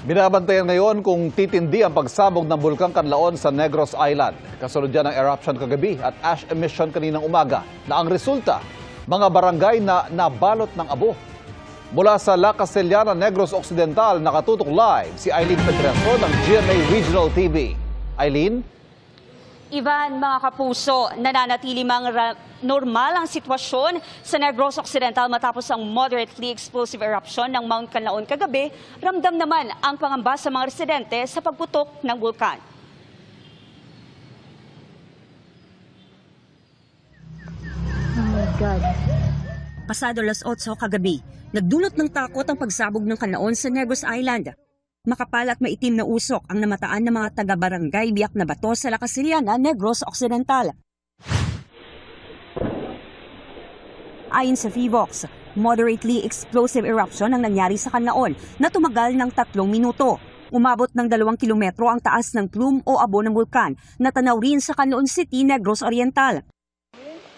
Binabantayan ngayon kung titindi ang pagsabog ng Bulkang Canlaon sa Negros Island. Kasunod yan ng eruption kagabi at ash emission kaninang umaga na ang resulta, mga barangay na nabalot ng abo. Mula sa La Castellana, Negros Occidental, nakatutok live si Eileen Pedreso ng GMA Regional TV. Eileen? Ivan, mga kapuso, nananatili normal ang sitwasyon sa Negros Occidental matapos ang moderately explosive eruption ng Mount Canlaon kagabi. Ramdam naman ang pangamba sa mga residente sa pagputok ng bulkan. Oh my God. Pasado alas 8 kagabi, nagdulot ng takot ang pagsabog ng Canlaon sa Negros Island. Makapal at maitim na usok ang namataan ng mga taga-barangay Biak na Bato sa La Castellana, Negros Occidental. Ayon sa PHIVOX, moderately explosive eruption ang nangyari sa Canlaon na tumagal ng 3 minuto. Umabot ng 2 kilometro ang taas ng plume o abo ng bulkan na tanaw rin sa Canlaon City, Negros Oriental.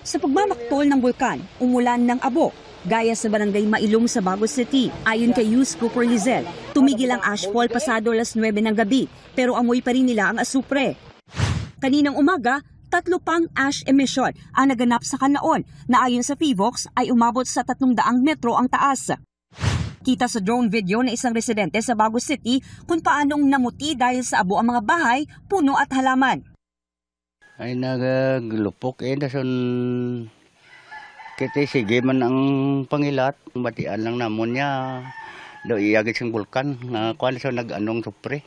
Sa pagmamaktol ng bulkan, umulan ng abo. Gaya sa barangay Mailong sa Bago City, ayon kay Yus Cooper Lizel, tumigil ang ashfall pasado alas 9 ng gabi, pero amoy pa rin nila ang asupre. Kaninang umaga, 3 pang ash emission ang naganap sa Canlaon na ayon sa PHIVOX ay umabot sa 300 metro ang taas. Kita sa drone video na isang residente sa Bago City kung paanong namuti dahil sa abo ang mga bahay, puno at halaman. Ay naglupok dason kita sige man ang pangilat, batian lang namon niya do iyagit sing bulkan na kuan sa nag-anong supre.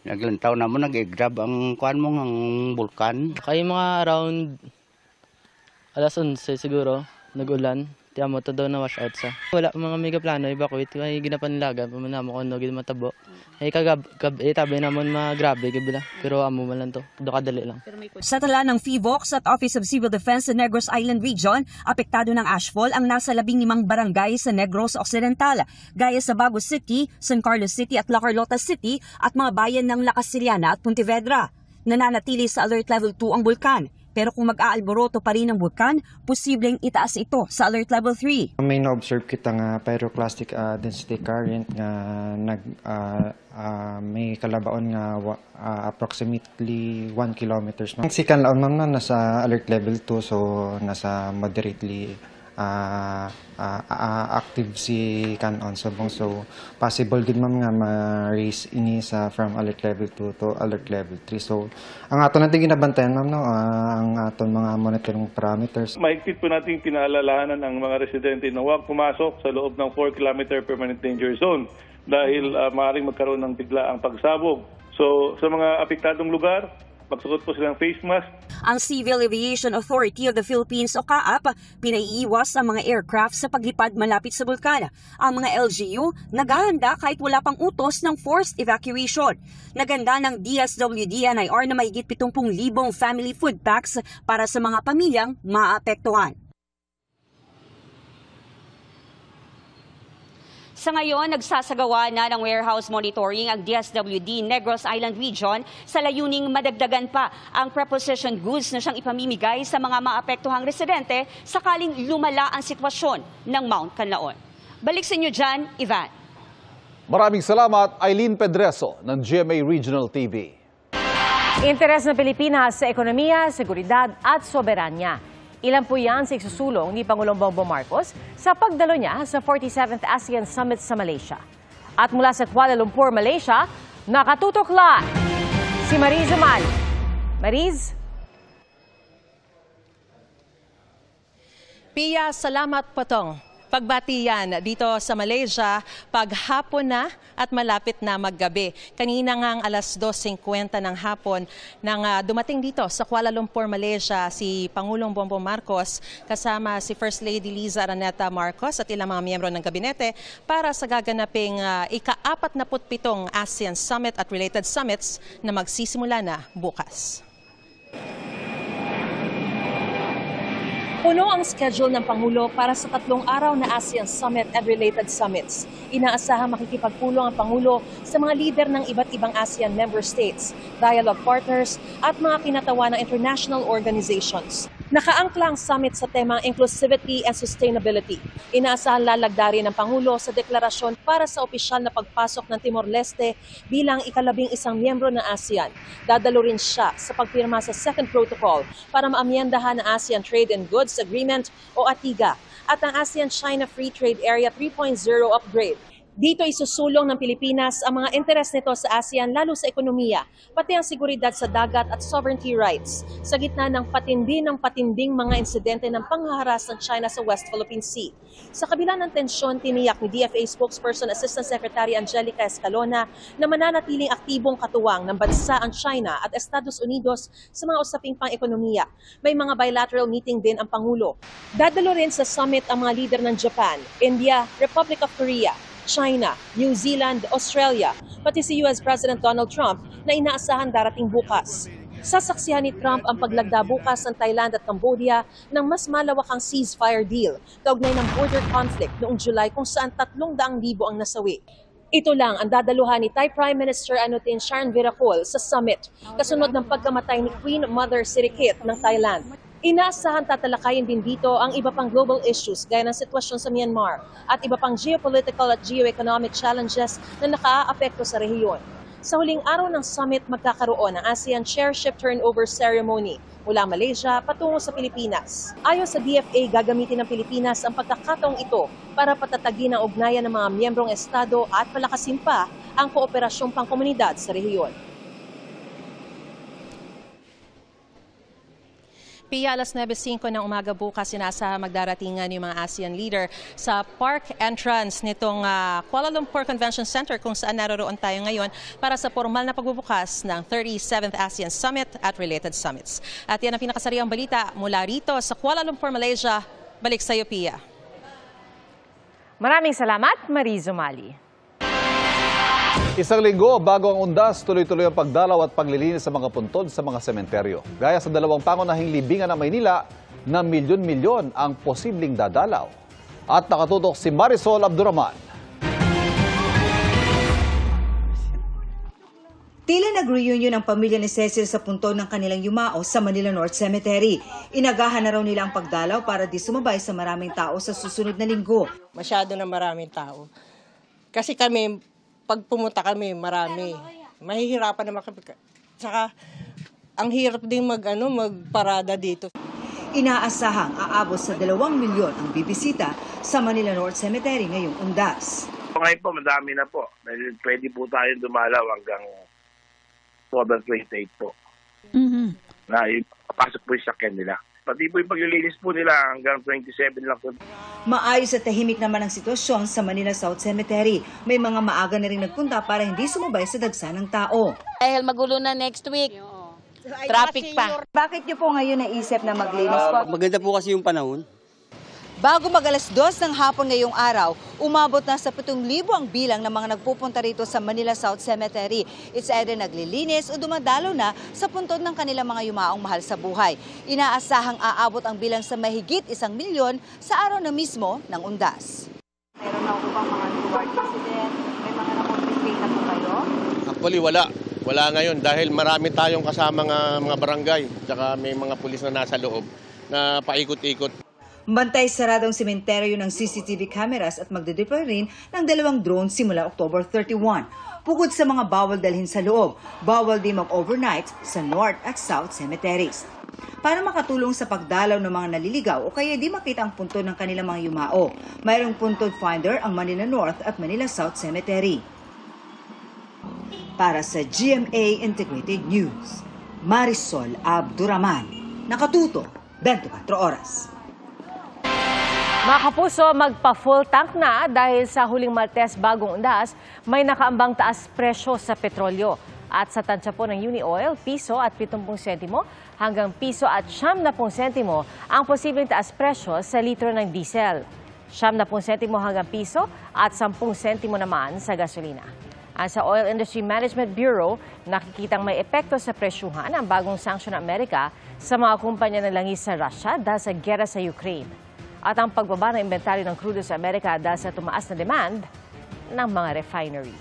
Naglantaw namon nag-grab ang kuan mo ang bulkan. Kay mga around alas 11 siguro nagulan. Tiyan mo to daw na wash out sa. Wala mga mega plano evacuate kay ginapanlagan pamanamo ko no gid matabo. Ay tabi namon grabe gibila pero amo man lang to. Do kadali lang. Sa tala ng PHIVOX at Office of Civil Defense sa Negros Island Region, apektado ng ashfall ang nasa 15 barangay sa Negros Occidental, gaya sa Bago City, San Carlos City at La Carlota City at mga bayan ng La Castellana at Pontevedra. Nananatili sa alert level 2 ang bulkan. Pero kung mag-aalboroto pa rin ang bulkan, posibleng itaas ito sa alert level 3. May na-observe kita nga pyroclastic density current nga may kalabaon nga approximately 1 kilometers. Ang si Canlaon ma'am na nasa alert level 2 so nasa moderately active si Canlaon subong so possible din ma'am nga ma-raise ini sa from alert level 2 to alert level 3. So ang aton natin ginabantayan ma'am no ang aton mga monitoring parameters. Mahigpit po nating pinaalalahanan ang mga residente na huwag pumasok sa loob ng 4 km permanent danger zone dahil maaaring magkaroon ng bigla ang pagsabog. So sa mga apektadong lugar, magsuot po silang face mask. Ang Civil Aviation Authority of the Philippines o CAAP, pinaiiwas ang mga aircraft sa paglipad malapit sa bulkan. Ang mga LGU, naghahanda kahit wala pang utos ng forced evacuation. Naganda ng DSWD-NIR na mahigit 70,000 family food packs para sa mga pamilyang maapektuhan. Sa ngayon, nagsasagawa na ng warehouse monitoring ang DSWD Negros Island Region sa layuning madagdagan pa ang preposition goods na siyang ipamimigay sa mga maapektuhang residente sakaling lumala ang sitwasyon ng Mount Canlaon. Balik sa inyo dyan, Ivan. Maraming salamat, Eileen Pedreso ng GMA Regional TV. Interes ng Pilipinas sa ekonomiya, seguridad at soberanya. Ilan po yan sa isusulong ni Pangulong Bongbong Marcos sa pagdalo niya sa 47th ASEAN Summit sa Malaysia. At mula sa Kuala Lumpur, Malaysia, nakatutok live si Mariz Umali. Mariz? Pia, salamat Potong. Pagbati yan dito sa Malaysia, paghapon na at malapit na maggabi. Kanina nga alas 2:50 ng hapon nang dumating dito sa Kuala Lumpur, Malaysia si Pangulong Bongbong Marcos kasama si First Lady Liza Araneta Marcos at ilang mga miyembro ng gabinete para sa gaganaping ika-47 ASEAN Summit at related summits na magsisimula na bukas. Puno ang schedule ng Pangulo para sa 3 araw na ASEAN Summit and related summits. Inaasahang makikipagpulong ang Pangulo sa mga lider ng iba't ibang ASEAN member states, dialogue partners at mga kinatawa ng international organizations. Nakaangkla ang summit sa temang inclusivity and sustainability. Inaasahan lalagdarin ng Pangulo sa deklarasyon para sa opisyal na pagpasok ng Timor-Leste bilang ika-11 miyembro ng ASEAN. Dadalo rin siya sa pagpirma sa Second Protocol para maamyendahan ang ASEAN Trade and Goods Agreement o ATIGA at ang ASEAN-China Free Trade Area 3.0 upgrade. Dito isusulong ng Pilipinas ang mga interes nito sa ASEAN lalo sa ekonomiya, pati ang seguridad sa dagat at sovereignty rights sa gitna ng patinding mga insidente ng panghaharas ng China sa West Philippine Sea. Sa kabila ng tensyon, tiniyak ni DFA spokesperson Assistant Secretary Angelica Escalona na mananatiling aktibong katuwang ng bansa ang China at Estados Unidos sa mga usaping pang-ekonomiya. May mga bilateral meeting din ang Pangulo. Dadalo rin sa summit ang mga leader ng Japan, India, Republic of Korea, China, New Zealand, Australia, pati si US President Donald Trump na inaasahan darating bukas. Sasaksihan ni Trump ang paglagda bukas ng Thailand at Cambodia ng mas malawakang ceasefire deal kaugnay ng border conflict noong July kung saan 300,000 ang nasawi. Ito lang ang dadaluhan ni Thai Prime Minister Anutin Charnvirakul sa summit kasunod ng pagkamatay ni Queen Mother Sirikit ng Thailand. Inaasahan tatalakayin din dito ang iba pang global issues gaya ng sitwasyon sa Myanmar at iba pang geopolitical at geoeconomic challenges na nakaaapekto sa rehiyon. Sa huling araw ng summit, magkakaroon ng ASEAN Chairship Turnover Ceremony mula Malaysia patungo sa Pilipinas. Ayon sa DFA, gagamitin ng Pilipinas ang pagkakataong ito para patatagin ang ugnayan ng mga miyembrong estado at palakasin pa ang kooperasyong pangkomunidad sa rehiyon. Pia, alas 9:05 ng umaga bukas, sinasa magdaratingan yung mga ASEAN leader sa park entrance nitong Kuala Lumpur Convention Center kung saan naroroon tayo ngayon para sa formal na pagbubukas ng 37th ASEAN Summit at related summits. At yan ang pinakasariang balita mula rito sa Kuala Lumpur, Malaysia. Balik sa iyo, Pia. Maraming salamat, Marizo Mali. Isang linggo bago ang undas, tuloy-tuloy ang pagdalaw at paglilinis sa mga puntod sa mga sementeryo. Gaya sa dalawang pangunahing libingan ng Maynila, na milyon-milyon ang posibleng dadalaw. At nakatutok si Marisol Abduraman. Tila nag-reunion ang pamilya ni Cecil sa puntod ng kanilang yumao sa Manila North Cemetery. Inagahan na raw nila ang pagdalaw para di sumabay sa maraming tao sa susunod na linggo. Masyado na maraming tao. Kasi kami, pag pumunta kami, marami. Mahihirapan naman kami. Saka, ang hirap din magparada dito. Inaasahang aabot sa 2 milyon ang bibisita sa Manila North Cemetery ngayong undas. Ngayon po, madami na po. Pwede po tayong dumalaw hanggang October 28 po. Na ipapasok po yung sakyan nila. Pati po yung paglilinis po nila hanggang 27 lang po. Maayos at tahimik naman ang sitwasyon sa Manila South Cemetery. May mga maaga na rin nagpunta para hindi sumabay sa dagsa ng tao. Dahil magulo na next week. Traffic pa. Bakit niyo po ngayon naisip na maglinis po? Maganda po kasi yung panahon. Bago mag-alas 2 ng hapon ngayong araw, umabot na sa 7,000 ang bilang ng mga nagpupunta rito sa Manila South Cemetery. It's either naglilinis o dumadalo na sa puntod ng kanilang mga yumaong mahal sa buhay. Inaasahang aabot ang bilang sa mahigit 1 milyon sa araw na mismo ng undas. Meron na po bang mga reward incident? May mga na-compensate na po kayo? Actually, wala. Wala ngayon dahil marami tayong kasama mga barangay. Tsaka may mga pulis na nasa loob na paikot-ikot. Bantay saradong sementeryo ng CCTV cameras at magdedeploy rin ng 2 drones simula October 31. Bukod sa mga bawal dalhin sa loob, bawal din mag-overnight sa North at South cemeteries. Para makatulong sa pagdalaw ng mga naliligaw o kaya di makita ang puntod ng kanilang mga yumao, mayroong puntod finder ang Manila North at Manila South Cemetery. Para sa GMA Integrated News, Marisol Abduraman, nakatuto 24 oras. Mga kapuso, magpa-full tank na dahil sa huling Martes bagong undas, may nakaambang taas presyo sa petrolyo. At sa tansya po ng Unioil, piso at 70 sentimo hanggang piso at 90 sentimo ang posibleng taas presyo sa litro ng diesel. 90 sentimo hanggang piso at 10 sentimo naman sa gasolina. Sa Oil Industry Management Bureau, nakikitang may epekto sa presyuhan ang bagong sanksyon ng Amerika sa mga kumpanya ng langis sa Russia dahil sa gera sa Ukraine. At ang pagbaba ng inventaryo ng crudo sa Amerika dahil sa tumaas na demand ng mga refinery.